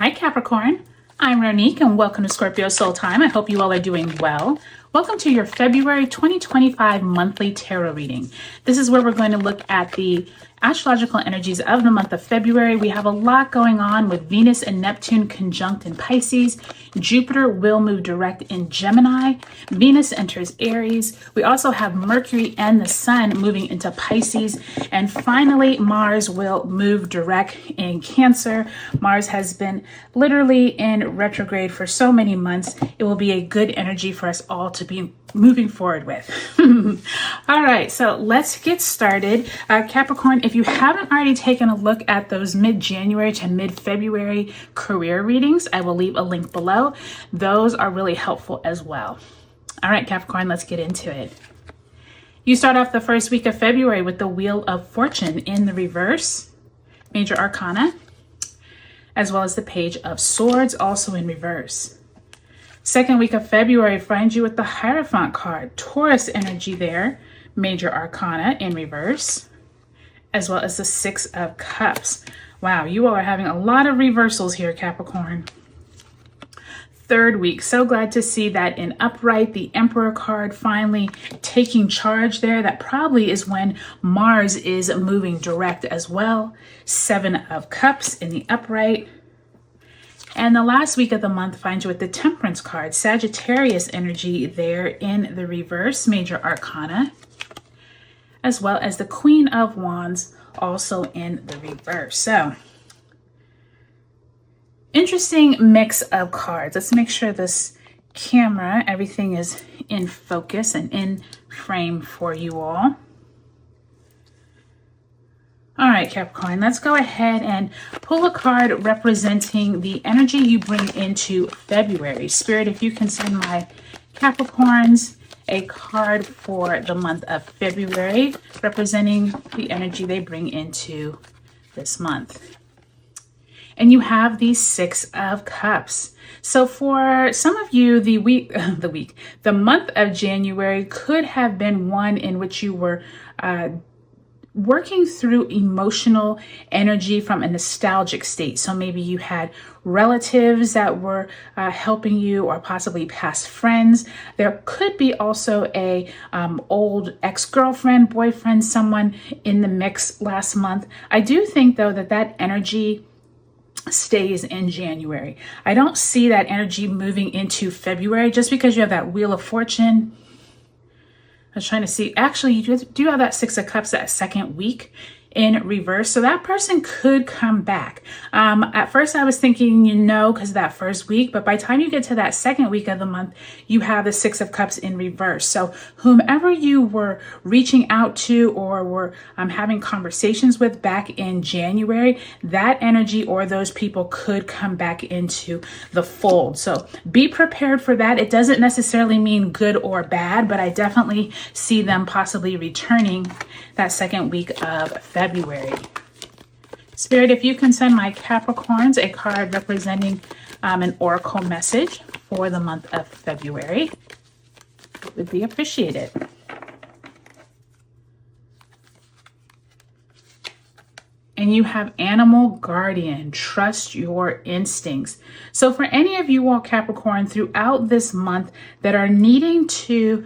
Hi Capricorn, I'm Ronique and welcome to Scorpio Soul Time. I hope you all are doing well. Welcome to your February 2025 monthly tarot reading. This is where we're going to look at the astrological energies of the month of February. We have a lot going on with Venus and Neptune conjunct in Pisces. Jupiter will move direct in Gemini. Venus enters Aries. We also have Mercury and the Sun moving into Pisces. And finally, Mars will move direct in Cancer. Mars has been literally in retrograde for so many months. It will be a good energy for us all to be moving forward with. All right, so let's get started. Capricorn, if you haven't already taken a look at those mid-January to mid-February career readings, I will leave a link below. Those are really helpful as well. All right, Capricorn, let's get into it. You start off the first week of February with the Wheel of Fortune in the reverse, Major Arcana, as well as the Page of Swords, also in reverse. Second week of February finds you with the Hierophant card, Taurus energy there, Major Arcana in reverse, as well as the Six of Cups. Wow, you all are having a lot of reversals here, Capricorn. Third week, so glad to see that in upright, the Emperor card finally taking charge there. That probably is when Mars is moving direct as well. Seven of Cups in the upright. And the last week of the month finds you with the Temperance card, Sagittarius energy there in the reverse, Major Arcana, as well as the Queen of Wands also in the reverse. So, interesting mix of cards. Let's make sure this camera, everything is in focus and in frame for you all. All right, Capricorn, let's go ahead and pull a card representing the energy you bring into February. Spirit, if you can send my Capricorns a card for the month of February, representing the energy they bring into this month. And you have the Six of Cups. So for some of you, the month of January could have been one in which you were working through emotional energy from a nostalgic state. So maybe you had relatives that were helping you, or possibly past friends. There could be also a old ex-girlfriend, boyfriend, someone in the mix last month. I do think though that energy stays in January. I don't see that energy moving into February just because you have that Wheel of Fortune. I was trying to see, actually, you do have that Six of Cups that second week in reverse. So that person could come back. At first I was thinking, because of that first week, but by the time you get to that second week of the month, you have the Six of Cups in reverse. So whomever you were reaching out to or were having conversations with back in January, that energy or those people could come back into the fold. So be prepared for that. It doesn't necessarily mean good or bad, but I definitely see them possibly returning that second week of February. Spirit, if you can send my Capricorns a card representing an oracle message for the month of February, it would be appreciated. And you have Animal Guardian, trust your instincts. So for any of you all Capricorn throughout this month that are needing to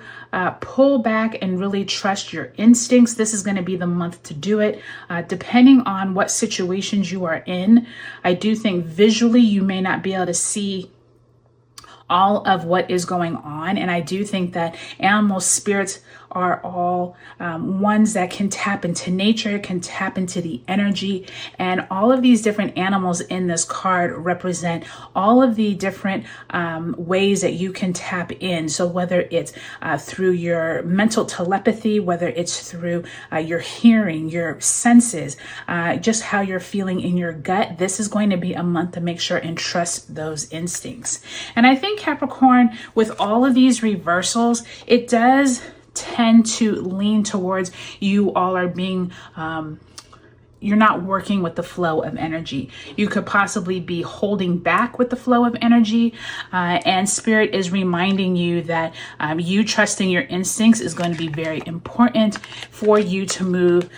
pull back and really trust your instincts, this is going to be the month to do it. Depending on what situations you are in, I do think visually you may not be able to see all of what is going on. And I do think that animal spirits are all ones that can tap into nature, can tap into the energy. And all of these different animals in this card represent all of the different ways that you can tap in. So whether it's through your mental telepathy, whether it's through your hearing, your senses, just how you're feeling in your gut, this is going to be a month to make sure and trust those instincts. And I think Capricorn, with all of these reversals, it does tend to lean towards you all are being you're not working with the flow of energy. You could possibly be holding back with the flow of energy, and Spirit is reminding you that you trusting your instincts is going to be very important for you to move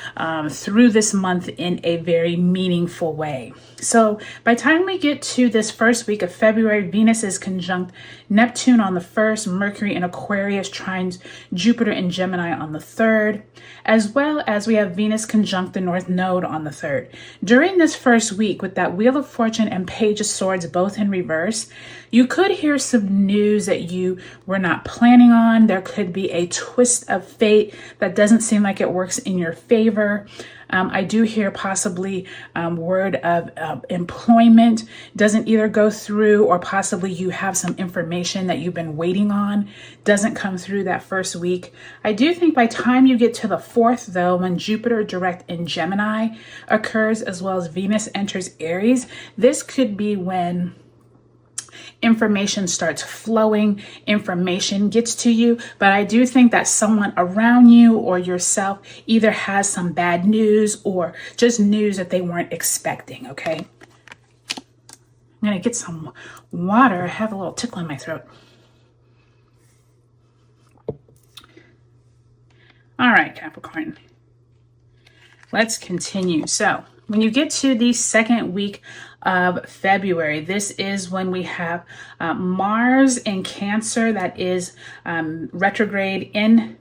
through this month in a very meaningful way. So by the time we get to this first week of February, Venus is conjunct Neptune on the 1st, Mercury in Aquarius trines Jupiter in Gemini on the 3rd, as well as we have Venus conjunct the North Node on the 3rd. During this first week, with that Wheel of Fortune and Page of Swords both in reverse, you could hear some news that you were not planning on. There could be a twist of fate that doesn't seem like it works in your favor. I do hear possibly word of employment doesn't either go through, or possibly you have some information that you've been waiting on doesn't come through that first week. I do think by time you get to the 4th, though, when Jupiter direct in Gemini occurs, as well as Venus enters Aries, this could be when information starts flowing, information gets to you. But I do think that someone around you or yourself either has some bad news or just news that they weren't expecting, okay? I'm gonna get some water. I have a little tickle in my throat. All right, Capricorn, let's continue. So when you get to the second week of February, this is when we have Mars in Cancer, that is retrograde in,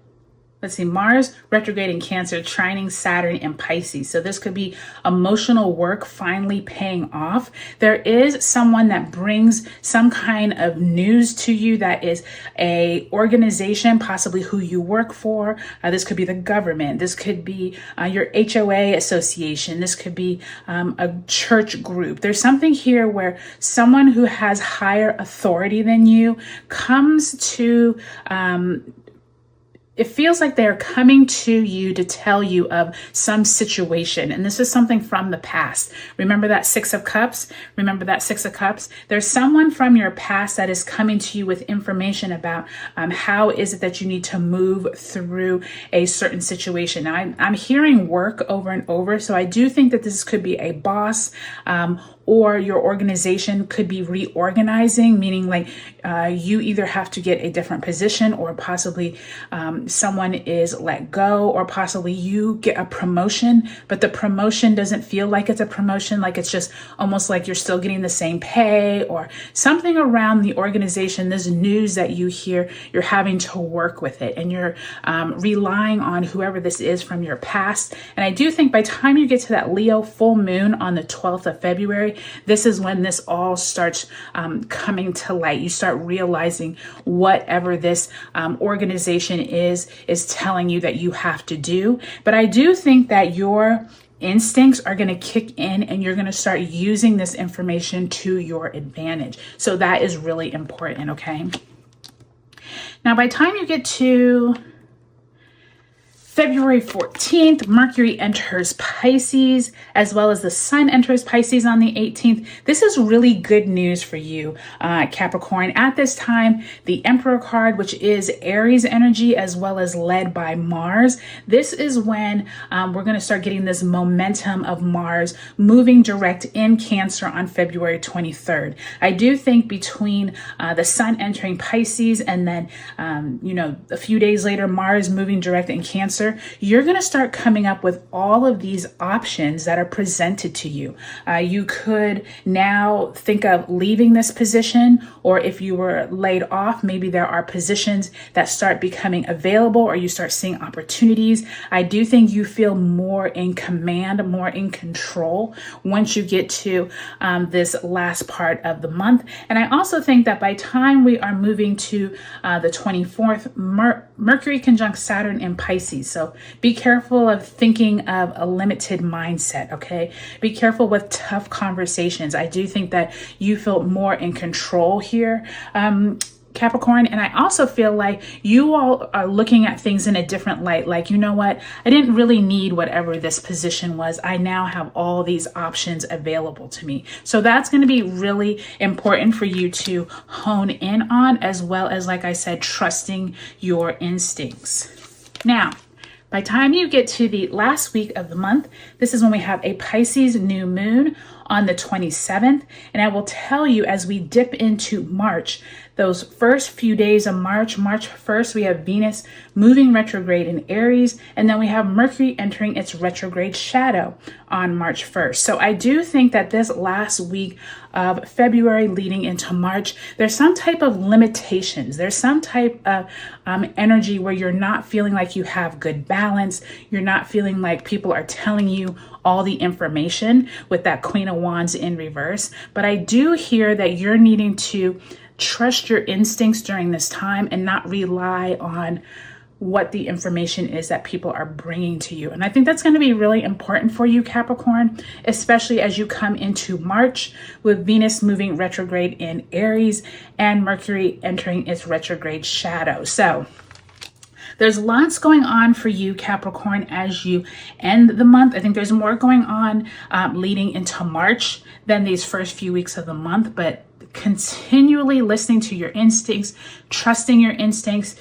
Mars retrograde in Cancer, trining Saturn in Pisces. So this could be emotional work finally paying off. There is someone that brings some kind of news to you that is a organization, possibly who you work for. This could be the government. This could be your HOA association. This could be a church group. There's something here where someone who has higher authority than you comes to it feels like they're coming to you to tell you of some situation. And this is something from the past. Remember that Six of Cups? Remember that Six of Cups? There's someone from your past that is coming to you with information about how is it that you need to move through a certain situation. Now, I'm hearing work over and over. So I do think that this could be a boss, or your organization could be reorganizing, meaning like you either have to get a different position, or possibly someone is let go, or possibly you get a promotion, but the promotion doesn't feel like it's a promotion, like it's just almost like you're still getting the same pay, or something around the organization. This news that you hear, you're having to work with it, and you're relying on whoever this is from your past. And I do think by the time you get to that Leo full moon on the 12th of February, this is when this all starts coming to light. You start realizing whatever this organization is telling you that you have to do. But I do think that your instincts are going to kick in, and you're going to start using this information to your advantage. So that is really important, okay? Now, by the time you get to February 14th, Mercury enters Pisces, as well as the Sun enters Pisces on the 18th. This is really good news for you, Capricorn. At this time, the Emperor card, which is Aries energy, as well as led by Mars. This is when we're going to start getting this momentum of Mars moving direct in Cancer on February 23rd. I do think between the Sun entering Pisces and then, a few days later, Mars moving direct in Cancer, you're going to start coming up with all of these options that are presented to you. You could now think of leaving this position, or if you were laid off, maybe there are positions that start becoming available, or you start seeing opportunities. I do think you feel more in command, more in control once you get to this last part of the month. And I also think that by time we are moving to the 24th, Mercury conjunct Saturn in Pisces. So be careful of thinking of a limited mindset, okay? Be careful with tough conversations. I do think that you feel more in control here, Capricorn. And I also feel like you all are looking at things in a different light. Like, you know what? I didn't really need whatever this position was. I now have all these options available to me. So that's going to be really important for you to hone in on, as well as, like I said, trusting your instincts. Now, By the time you get to the last week of the month, this is when we have a Pisces new moon on the 27th. And I will tell you, as we dip into March, those first few days of March 1st, we have Venus moving retrograde in Aries, and then we have Mercury entering its retrograde shadow on March 1st. So I do think that this last week of February leading into March, there's some type of limitations. There's some type of energy where you're not feeling like you have good balance. You're not feeling like people are telling you all the information with that Queen of Wands in reverse. But I do hear that you're needing to trust your instincts during this time and not rely on what the information is that people are bringing to you. And I think that's going to be really important for you, Capricorn, especially as you come into March with Venus moving retrograde in Aries and Mercury entering its retrograde shadow. So there's lots going on for you, Capricorn, as you end the month. I think there's more going on leading into March than these first few weeks of the month, but continually listening to your instincts, trusting your instincts,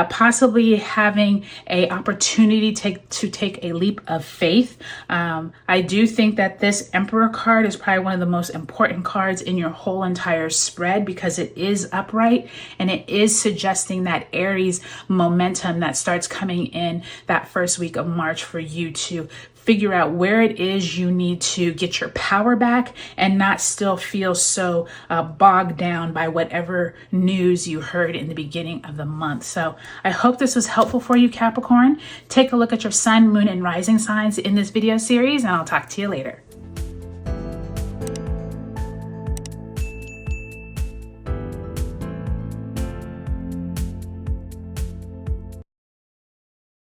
possibly having a opportunity to take a leap of faith. I do think that this Emperor card is probably one of the most important cards in your whole entire spread because it is upright and it is suggesting that Aries momentum that starts coming in that first week of March for you to figure out where it is you need to get your power back and not still feel so bogged down by whatever news you heard in the beginning of the month. So I hope this was helpful for you, Capricorn. Take a look at your sun, moon, and rising signs in this video series, and I'll talk to you later.